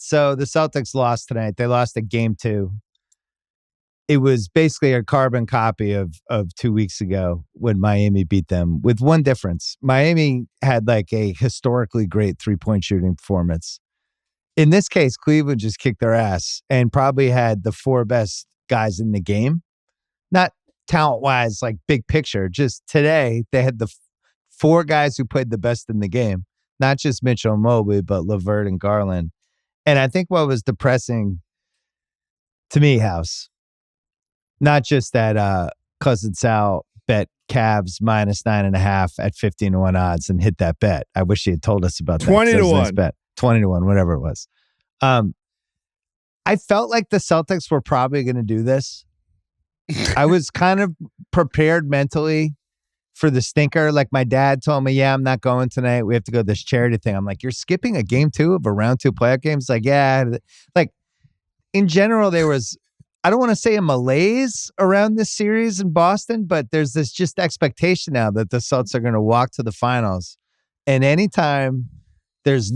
So the Celtics lost tonight. They lost at game 2. It was basically a carbon copy of 2 weeks ago when Miami beat them, with one difference. Miami had like a historically great 3-point shooting performance. In this case, Cleveland just kicked their ass and probably had the 4 best guys in the game. Not talent-wise, like big picture. Just today, they had the 4 guys who played the best in the game. Not just Mitchell and Mobley, but LeVert and Garland. And I think what was depressing to me, House, not just that Cousin Sal bet Cavs minus 9.5 at 15-1 odds and hit that bet. I wish he had told us about that. 20-1 nice bet. 20-1, whatever it was. I felt like the Celtics were probably going to do this. I was kind of prepared mentally for the stinker. Like my dad told me, yeah, I'm not going tonight. We have to go to this charity thing. I'm like, you're skipping a game 2 of a round 2 playoff game? It's like, yeah. Like in general, there was, I don't want to say a malaise around this series in Boston, but there's this just expectation now that the Celtics are going to walk to the finals. And anytime there's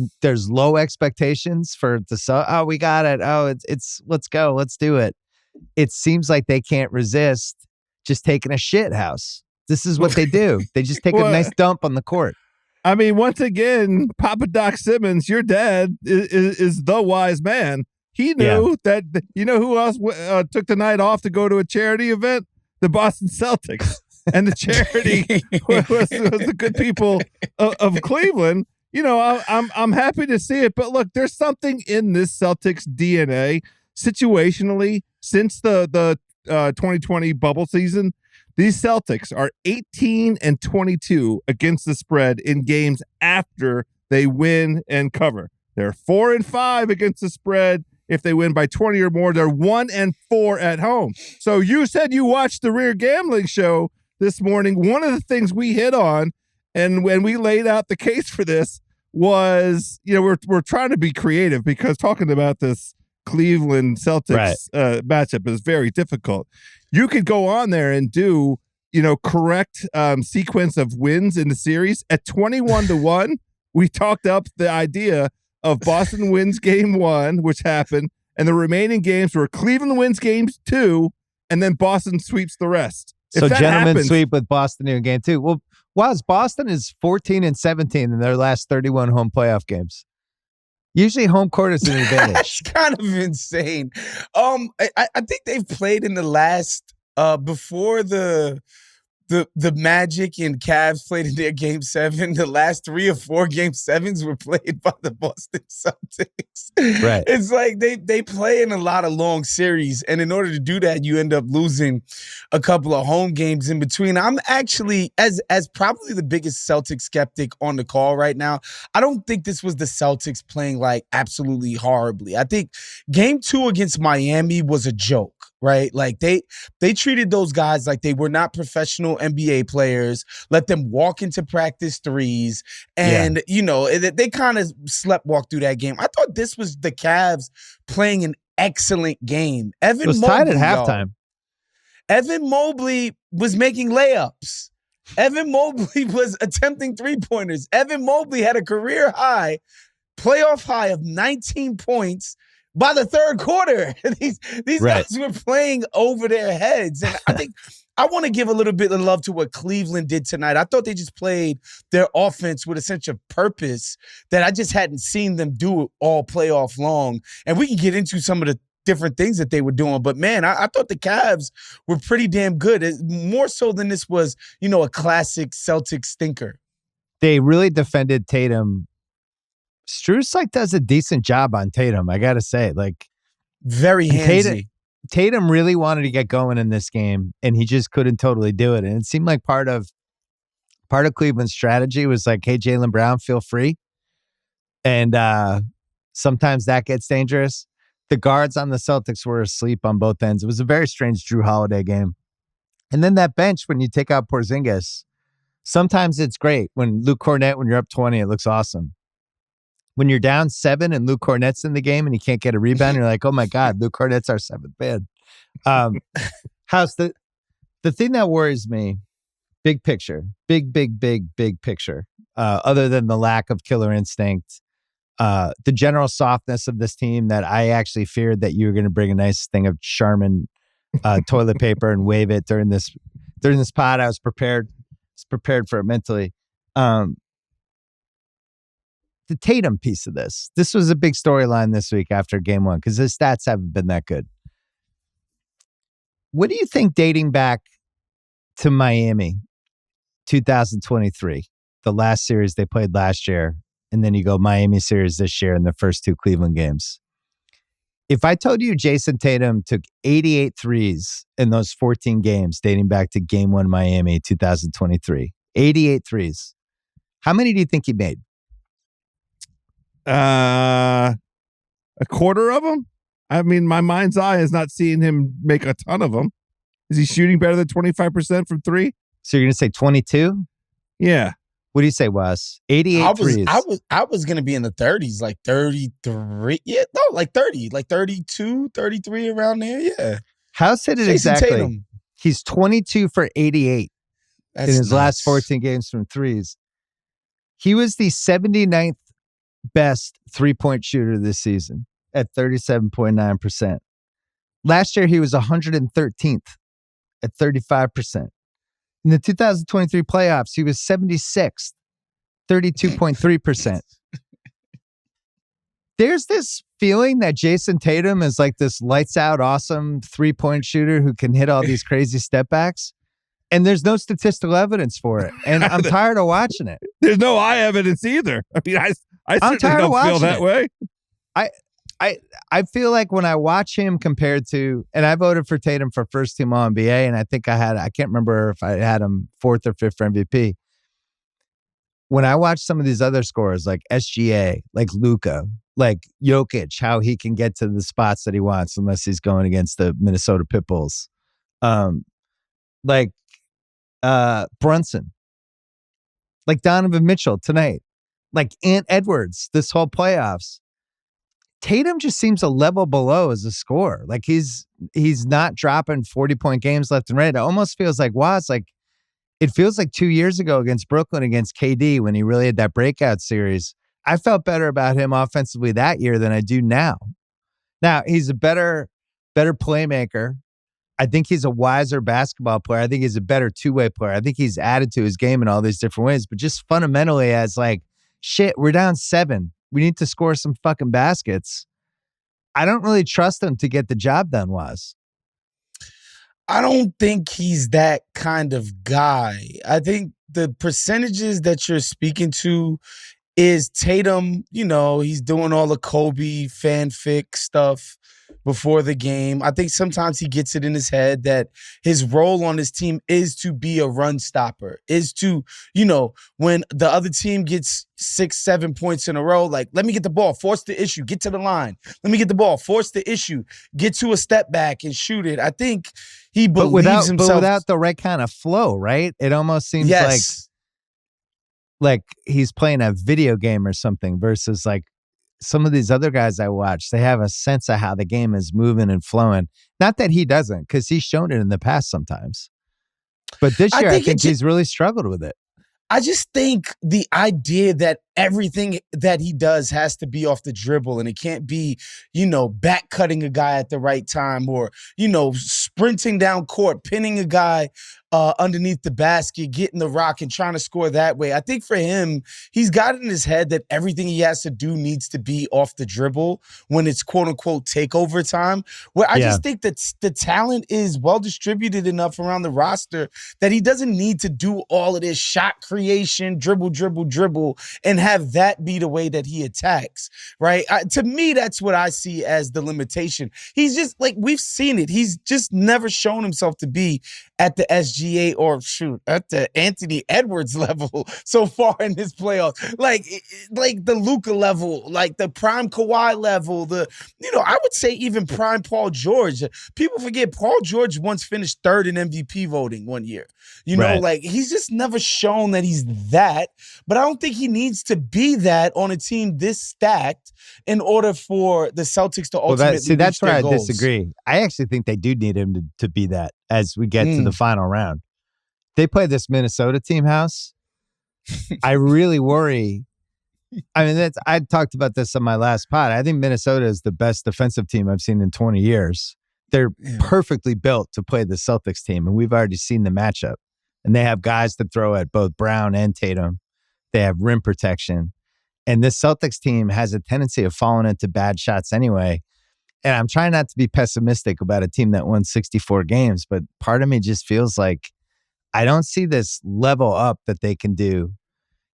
low expectations for the Celtics, oh, we got it. Oh, it's let's go. Let's do it. It seems like they can't resist just taking a shit house. This is what they do. They just take a nice dump on the court. I mean, once again, Papa Doc Simmons, your dad, is the wise man. He knew that, you know who else took the night off to go to a charity event? The Boston Celtics. And the charity was the good people of Cleveland. You know, I'm happy to see it. But look, there's something in this Celtics DNA situationally since the 2020 bubble season. These Celtics are 18-22 against the spread in games after they win and cover. They're 4-5 against the spread. If they win by 20 or more, they're 1-4 at home. So you said you watched the Rear Gambling Show this morning. One of the things we hit on, and when we laid out the case for this, was, you know, we're trying to be creative because talking about this Cleveland Celtics matchup is very difficult. You could go on there and do, you know, correct sequence of wins in the series at 21-1. We talked up the idea of Boston wins game 1, which happened, and the remaining games were Cleveland wins games 2, and then Boston sweeps the rest. So gentlemen sweep with Boston in game 2. Well, Boston is 14-17 in their last 31 home playoff games. Usually home court is an advantage. It's kind of insane. I think they've played in the last before the Magic and Cavs played in their game 7. The last 3 or 4 game 7s were played by the Boston Celtics. Right. It's like they play in a lot of long series, and in order to do that, you end up losing a couple of home games in between. I'm actually, as probably the biggest Celtics skeptic on the call right now, I don't think this was the Celtics playing like absolutely horribly. I think game 2 against Miami was a joke. Right? Like they treated those guys like they were not professional NBA players, let them walk into practice threes. And, you know, they kind of sleepwalked through that game. I thought this was the Cavs playing an excellent game. It was tied at halftime. Evan Mobley was making layups. Evan Mobley was attempting 3-pointers. Evan Mobley had a career high, playoff high of 19 points by the third quarter. These guys were playing over their heads. And I think I want to give a little bit of love to what Cleveland did tonight. I thought they just played their offense with a sense of purpose that I just hadn't seen them do all playoff long. And we can get into some of the different things that they were doing. But, man, I thought the Cavs were pretty damn good, more so than this was, you know, a classic Celtic stinker. They really defended Tatum. Strus like does a decent job on Tatum, I gotta say. Like, very handsy. Tatum really wanted to get going in this game, and he just couldn't totally do it. And it seemed like part of Cleveland's strategy was like, "Hey, Jaylen Brown, feel free." And sometimes that gets dangerous. The guards on the Celtics were asleep on both ends. It was a very strange Drew Holiday game. And then that bench, when you take out Porzingis, sometimes it's great. When Luke Cornett, when you're up 20, it looks awesome. When you're down 7 and Luke Cornett's in the game and you can't get a rebound, you're like, oh my God, Luke Cornett's our 7th man. House, the thing that worries me, big picture, big picture, other than the lack of killer instinct, the general softness of this team that I actually feared that you were going to bring a nice thing of Charmin toilet paper and wave it during this pod. I was prepared for it mentally. The Tatum piece of this was a big storyline this week after game one because his stats haven't been that good. What do you think dating back to Miami 2023, the last series they played last year, and then you go Miami series this year in the first two Cleveland games? If I told you Jason Tatum took 88 threes in those 14 games dating back to game one Miami 2023, 88 threes, how many do you think he made? A quarter of them? I mean, my mind's eye is not seeing him make a ton of them. Is he shooting better than 25% from three? So you're going to say 22? Yeah. What do you say, Wes? 88 threes. I was going to be in the 30s, like 33. Yeah, no, like 30, like 32, 33 around there. Yeah. How said it Jason exactly? Tatum. He's 22 for 88 in his last 14 games from threes. He was the 79th best three-point shooter this season at 37.9%. Last year, he was 113th at 35%. In the 2023 playoffs, he was 76th, 32.3%. There's this feeling that Jason Tatum is like this lights-out, awesome three-point shooter who can hit all these crazy step-backs, and there's no statistical evidence for it. And I'm tired of watching it. There's no eye evidence either. I mean, I certainly don't feel that way. I feel like when I watch him compared to, and I voted for Tatum for first team All NBA, and I think I can't remember if I had him fourth or fifth for MVP. When I watch some of these other scorers like SGA, like Luka, like Jokic, how he can get to the spots that he wants unless he's going against the Minnesota Pitbulls, like Brunson, like Donovan Mitchell tonight, like Ant Edwards this whole playoffs. Tatum just seems a level below as a scorer. Like he's not dropping 40-point games left and right. It almost feels like, wow, it feels like 2 years ago against Brooklyn, against KD, when he really had that breakout series. I felt better about him offensively that year than I do now. Now, he's a better playmaker. I think he's a wiser basketball player. I think he's a better two-way player. I think he's added to his game in all these different ways. But just fundamentally as like, shit, we're down 7. We need to score some fucking baskets. I don't really trust him to get the job done, Waz. I don't think he's that kind of guy. I think the percentages that you're speaking to is Tatum, he's doing all the Kobe fanfic stuff before the game. I think sometimes he gets it in his head that his role on his team is to be a run stopper, is to, when the other team gets 6-7 points in a row, like, let me get the ball, force the issue, get to the line. Let me get the ball, force the issue, get to a step back and shoot it. I think he believes himself. But without the right kind of flow, right? It almost seems like he's playing a video game or something versus like some of these other guys I watch. They have a sense of how the game is moving and flowing. Not that he doesn't, because he's shown it in the past sometimes. But this year, I think he's really struggled with it. I just think the idea that everything that he does has to be off the dribble and it can't be, back cutting a guy at the right time or, sprinting down court, pinning a guy underneath the basket, getting the rock and trying to score that way. I think for him, he's got it in his head that everything he has to do needs to be off the dribble when it's quote unquote takeover time. Where I just think that the talent is well distributed enough around the roster that he doesn't need to do all of this shot creation, dribble, and have that be the way that he attacks, right? To me, that's what I see as the limitation. He's just like, we've seen it. He's just never shown himself to be at the SGA or at the Anthony Edwards level so far in this playoffs. Like the Luka level, like the prime Kawhi level, I would say even prime Paul George. People forget Paul George once finished third in MVP voting one year. Like he's just never shown that he's that, but I don't think he needs to be that on a team this stacked in order for the Celtics to ultimately that's where I goals. disagree. I actually think they do need him to be that as we get to the final round. They play this Minnesota team house. I really worry I mean, I talked about this on my last pod. I think Minnesota is the best defensive team I've seen in 20 years. They're perfectly built to play the Celtics team, and we've already seen the matchup. And they have guys to throw at both Brown and Tatum. They have rim protection. And this Celtics team has a tendency of falling into bad shots anyway. And I'm trying not to be pessimistic about a team that won 64 games, but part of me just feels like I don't see this level up that they can do.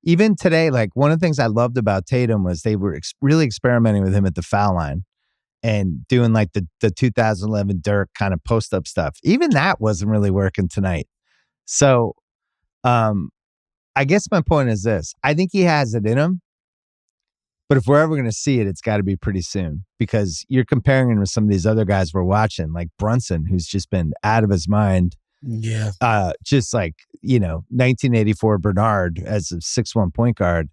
Even today, like one of the things I loved about Tatum was they were really experimenting with him at the foul line and doing like the 2011 Dirk kind of post-up stuff. Even that wasn't really working tonight. So I guess my point is this. I think he has it in him, but if we're ever going to see it, it's got to be pretty soon because you're comparing him with some of these other guys we're watching, like Brunson, who's just been out of his mind. Yeah. Just like, 1984 Bernard as a 6'1" point guard.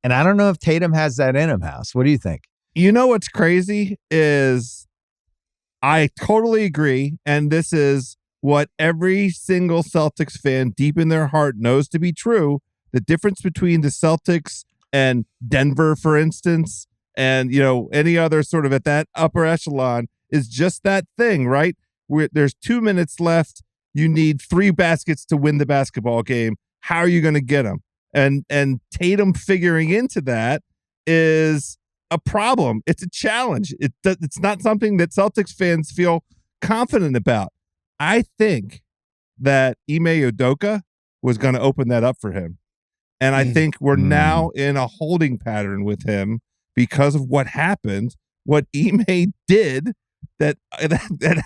And I don't know if Tatum has that in him, House. What do you think? You know what's crazy is I totally agree. And this is what every single Celtics fan deep in their heart knows to be true. The difference between the Celtics and Denver, for instance, and, any other sort of at that upper echelon is just that thing, right? There's 2 minutes left. You need 3 baskets to win the basketball game. How are you going to get them? And Tatum figuring into that is a problem. It's a challenge. It's not something that Celtics fans feel confident about. I think that Ime Udoka was going to open that up for him. And I think we're now in a holding pattern with him because of what happened, what Ime did that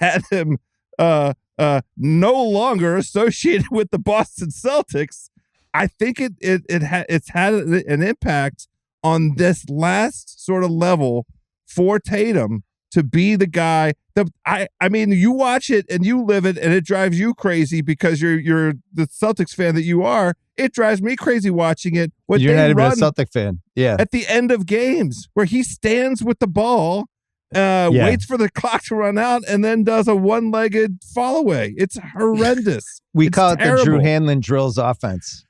had him no longer associated with the Boston Celtics. I think it's had an impact on this last sort of level for Tatum to be the guy that I mean, you watch it and you live it and it drives you crazy because you're the Celtics fan that you are. It drives me crazy watching it. You're not even a Celtic fan. Yeah. At the end of games where he stands with the ball, waits for the clock to run out and then does a one-legged fall away. It's horrendous. We call it terrible. The Drew Hanlon drills offense.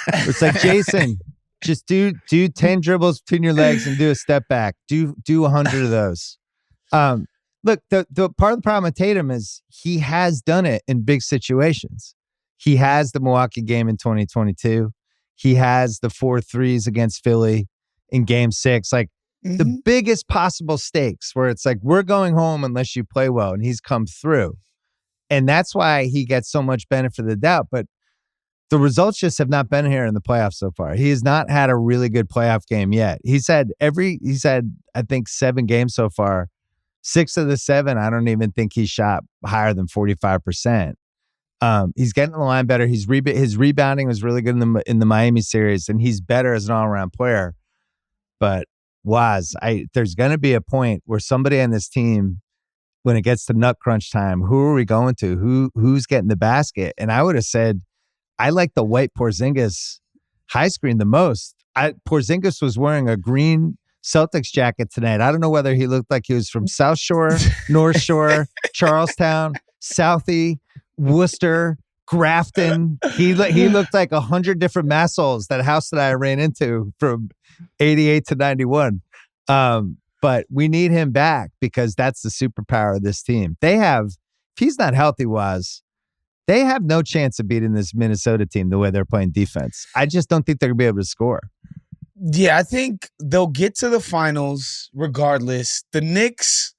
It's like, Jason, just do 10 dribbles between your legs and do a step back. Do 100 of those. Look, the part of the problem with Tatum is he has done it in big situations. He has the Milwaukee game in 2022. He has the 4 threes against Philly in game 6. Like the biggest possible stakes where it's like, we're going home unless you play well. And he's come through. And that's why he gets so much benefit of the doubt. But the results just have not been here in the playoffs so far. He has not had a really good playoff game yet. He said, I think 7 games so far. 6 of the 7, I don't even think he shot higher than 45%. He's getting the line better. His rebounding was really good in the Miami series, and he's better as an all-around player. But there's going to be a point where somebody on this team, when it gets to nut crunch time, who are we going to? Who's getting the basket? And I would have said, I like the white Porzingis high screen the most. Porzingis was wearing a green Celtics jacket tonight. I don't know whether he looked like he was from South Shore, North Shore, Charlestown, Southie, Worcester, Grafton. He looked like 100 different massholes, that house that I ran into from 88 to 91. But we need him back because that's the superpower of this team. If he's not healthy, they have no chance of beating this Minnesota team the way they're playing defense. I just don't think they're going to be able to score. Yeah, I think they'll get to the finals regardless. The Knicks,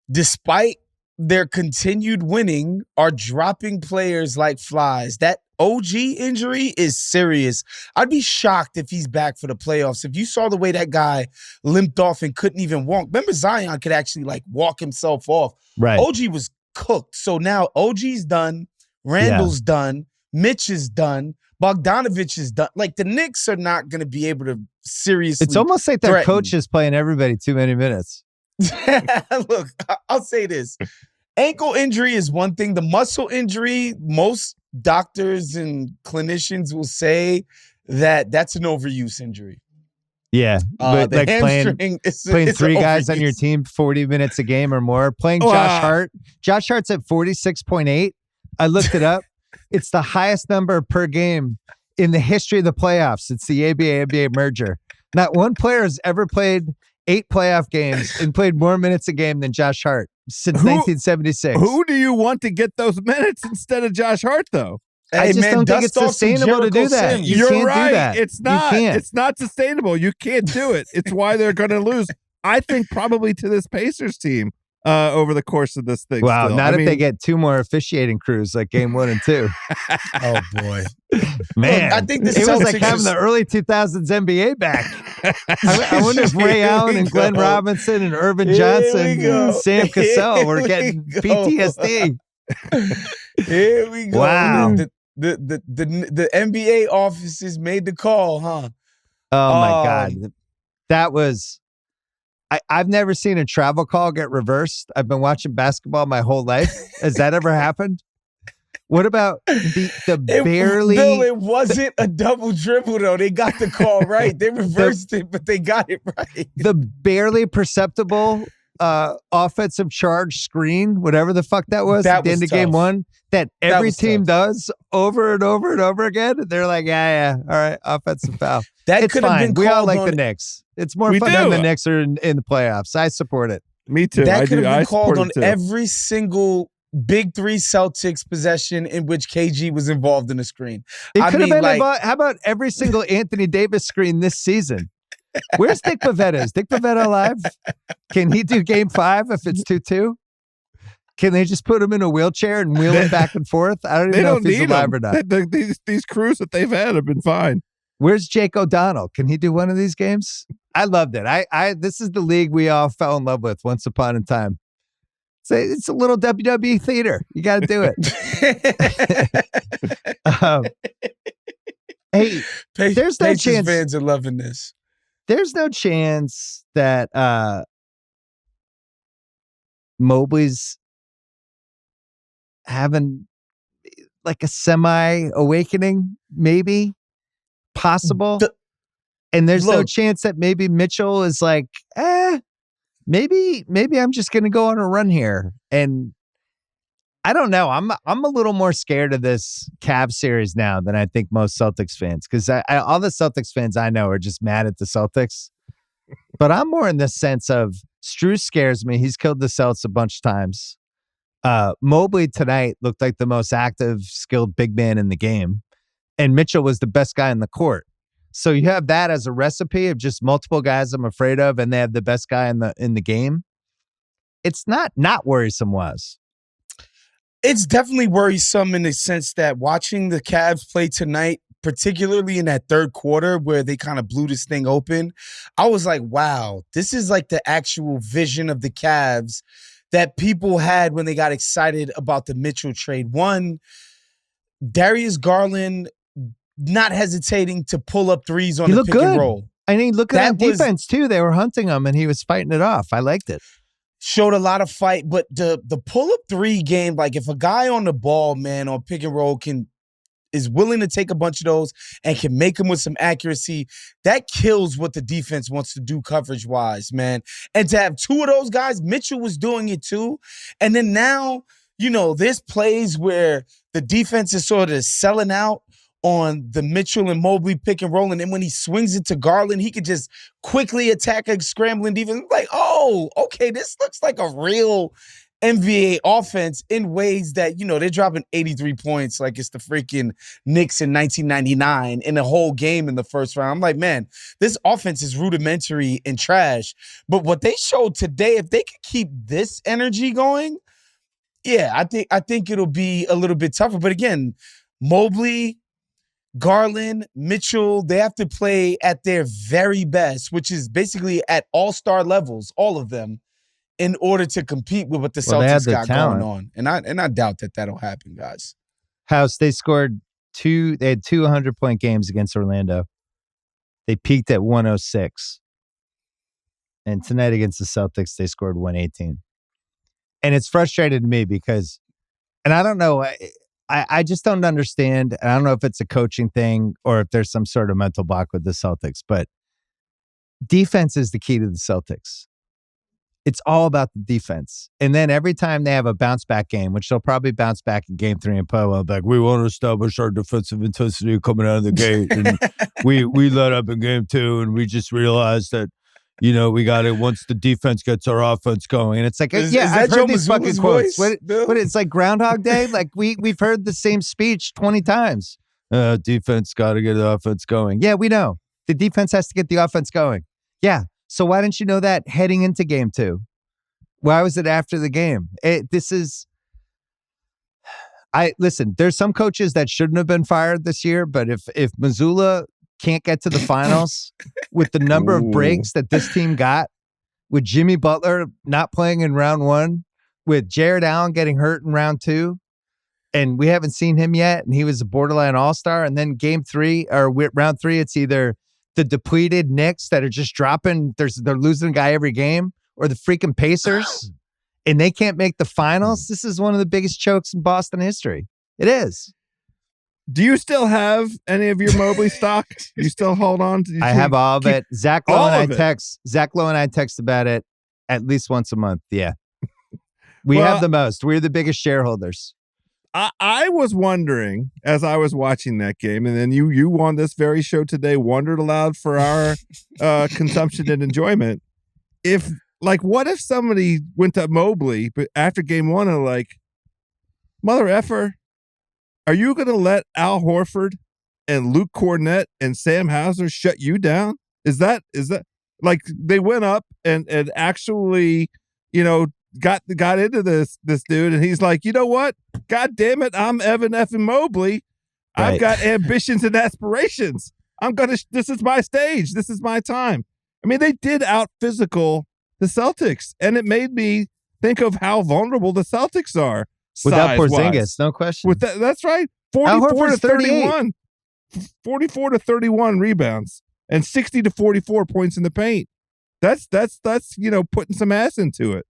despite their continued winning, are dropping players like flies. That OG injury is serious. I'd be shocked if he's back for the playoffs. If you saw the way that guy limped off and couldn't even walk. Remember, Zion could actually walk himself off. Right. OG was cooked. So now OG's done. Randall's done. Mitch is done. Bogdanovich is done. Like, the Knicks are not going to be able to seriously. It's almost like their coach is playing everybody too many minutes. Look, I'll say this. Ankle injury is one thing. The muscle injury, most doctors and clinicians will say that that's an overuse injury. Yeah. But the hamstring playing 3 guys on your team 40 minutes a game or more. Playing Josh Hart. Josh Hart's at 46.8. I looked it up. It's the highest number per game in the history of the playoffs. It's the ABA-NBA merger. Not one player has ever played 8 playoff games and played more minutes a game than Josh Hart since 1976. Who do you want to get those minutes instead of Josh Hart, though? I just don't think it's sustainable to do that. Sims. You can't right. do that. It's not. It's not sustainable. You can't do it. It's why they're going to lose. I think probably to this Pacers team over the course of this thing. Wow, still. not if they get 2 more officiating crews like game 1 and 2. Oh boy, man! Look, I think the it was like Celtics having the early 2000s NBA back. I wonder if Ray Allen and Glenn Robinson and Irvin Johnson and Sam Cassell were getting PTSD. Here we go. Wow. The NBA offices made the call, huh? Oh my God. That was I've never seen a travel call get reversed. I've been watching basketball my whole life. Has that ever happened? What about the barely Bill, it wasn't a double dribble though. They got the call right. They reversed it, but they got it right. The barely perceptible offensive charge screen, whatever the fuck that was at the end of game 1, that every team does over and over and over again. They're like, yeah, all right, offensive foul. That could have been we all like on the Knicks. It's more fun when the Knicks are in the playoffs. I support it. Me too. That could have been called on every single Big 3 Celtics possession in which KG was involved in a screen. It could have been how about every single Anthony Davis screen this season? Where's Dick Pavetta? Is Dick Pavetta alive? Can he do game 5 if it's 2-2? Can they just put him in a wheelchair and wheel him back and forth? I don't even know if he's alive or not. These crews that they've had have been fine. Where's Jake O'Donnell? Can he do one of these games? I loved it. This is the league we all fell in love with once upon a time. It's a little WWE theater. You got to do it. Hey, there's no chance. Fans are loving this. There's no chance that Mobley's having like a semi-awakening, maybe possible. And there's no chance that maybe Mitchell is like, maybe I'm just going to go on a run here. And I don't know. I'm a little more scared of this Cavs series now than I think most Celtics fans, because all the Celtics fans I know are just mad at the Celtics. But I'm more in the sense of Strus scares me. He's killed the Celtics a bunch of times. Mobley tonight looked like the most active, skilled big man in the game. And Mitchell was the best guy in the court. So you have that as a recipe of just multiple guys I'm afraid of, and they have the best guy in the game. It's not worrisome, was. It's definitely worrisome in the sense that watching the Cavs play tonight, particularly in that third quarter where they kind of blew this thing open, I was like, wow, this is like the actual vision of the Cavs that people had when they got excited about the Mitchell trade. One, Darius Garland not hesitating to pull up threes on the pick and roll. I mean, look at that defense too. They were hunting him and he was fighting it off. I liked it. Showed a lot of fight, but the pull-up 3 game, like if a guy on the ball, man, on pick and roll is willing to take a bunch of those and can make them with some accuracy, that kills what the defense wants to do coverage-wise, man. And to have 2 of those guys, Mitchell was doing it too. And then now, there's plays where the defense is sort of selling out on the Mitchell and Mobley pick and roll, and then when he swings it to Garland, he could just quickly attack a scrambling defense. Like, oh, okay, this looks like a real NBA offense in ways that, they're dropping 83 points like it's the freaking Knicks in 1999 in a whole game in the first round. I'm like, man, this offense is rudimentary and trash. But what they showed today, if they could keep this energy going, yeah, I think it'll be a little bit tougher. But again, Mobley, Garland, Mitchell, they have to play at their very best, which is basically at all-star levels, all of them, in order to compete with what the Celtics got going on. And I doubt that that'll happen, guys. House, they scored they had 2 100-point games against Orlando. They peaked at 106. And tonight against the Celtics, they scored 118. And it's frustrated me because, and I don't know, I just don't understand. I don't know if it's a coaching thing or if there's some sort of mental block with the Celtics, but defense is the key to the Celtics. It's all about the defense. And then every time they have a bounce back game, which they'll probably bounce back in game 3 and play well, like, we want to establish our defensive intensity coming out of the gate. And we let up in game 2 and we just realized that, we got it once the defense gets our offense going. And it's like, Is I've that heard Joe these fucking Mazzulla's quotes. voice, Bill? What it's like Groundhog Day? Like we've heard the same speech 20 times. Defense got to get the offense going. Yeah, we know. The defense has to get the offense going. Yeah. So why didn't you know that heading into game 2? Why was it after the game? Listen, there's some coaches that shouldn't have been fired this year, but if Mazzulla can't get to the finals with the number of breaks that this team got, with Jimmy Butler not playing in round 1, with Jared Allen getting hurt in round 2, and we haven't seen him yet, and he was a borderline all-star, and then game 3 or round 3, it's either the depleted Knicks that are just dropping, they're losing a guy every game, or the freaking Pacers, and they can't make the finals. This is one of the biggest chokes in Boston history. It is. Do you still have any of your Mobley stock? You still hold on to? I have all of it. Zach Lowe and I text about it at least once a month. Yeah, we have the most. We're the biggest shareholders. I was wondering as I was watching that game, and then you on this very show today wondered aloud for our consumption and enjoyment. What if somebody went to Mobley but after game 1 and like, mother effer, are you going to let Al Horford and Luke Cornett and Sam Hauser shut you down? Is that like they went up and actually, got into this dude, and he's like, you know what? God damn it, I'm Evan effing Mobley. Right. I've got ambitions and aspirations. This is my stage. This is my time. I mean, they did out physical the Celtics, and it made me think of how vulnerable the Celtics are. Without Porzingis, no question. That's right. 44 to 31. 44 to 31 rebounds and 60 to 44 points in the paint. That's putting some ass into it.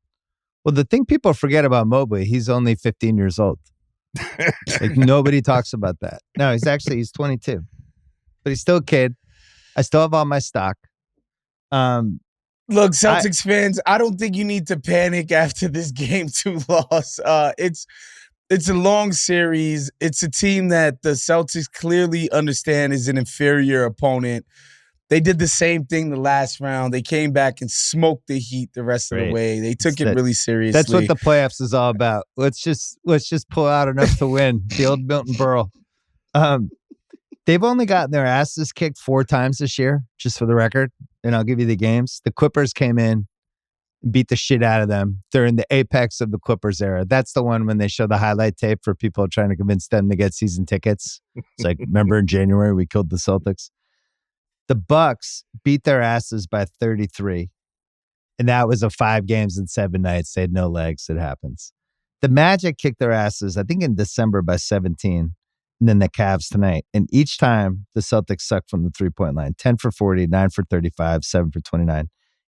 Well, the thing people forget about Mobley, he's only 15 years old. Like nobody talks about that. No, he's 22. But he's still a kid. I still have all my stock. Look, Celtics fans, I don't think you need to panic after this game 2 loss. It's a long series. It's a team that the Celtics clearly understand is an inferior opponent. They did the same thing the last round. They came back and smoked the Heat the rest of the way. They took it really seriously. That's what the playoffs is all about. Let's just pull out enough to win. The old Milton Berle. They've only gotten their asses kicked 4 times this year, just for the record. And I'll give you the games. The Clippers came in, beat the shit out of them. They're in the apex of the Clippers era. That's the one when they show the highlight tape for people trying to convince them to get season tickets. It's like, remember in January we killed the Celtics? The Bucks beat their asses by 33. And that was a 5 games and 7 nights. They had no legs. It happens. The Magic kicked their asses, I think in December by 17. And then the Cavs tonight. And each time the Celtics sucked from the 3-point line. 10 for 40, 9 for 35, 7 for 29,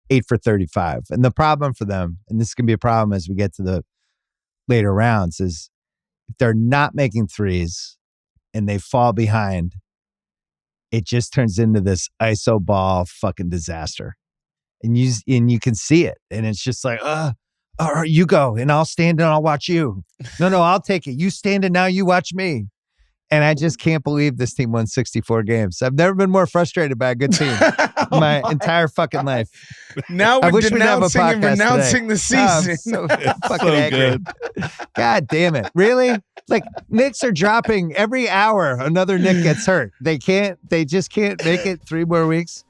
8 for 35. And the problem for them, and this can be a problem as we get to the later rounds, is if they're not making threes and they fall behind, it just turns into this iso ball fucking disaster. And you can see it. And it's just like, all right, you go and I'll stand and I'll watch you. No, I'll take it. You stand and now you watch me. And I just can't believe this team won 64 games. I've never been more frustrated by a good team in my entire fucking life. Now we're denouncing and renouncing the season. So fucking angry. God damn it. Really? Like, Knicks are dropping every hour. Another Knick gets hurt. They just can't make it 3 more weeks.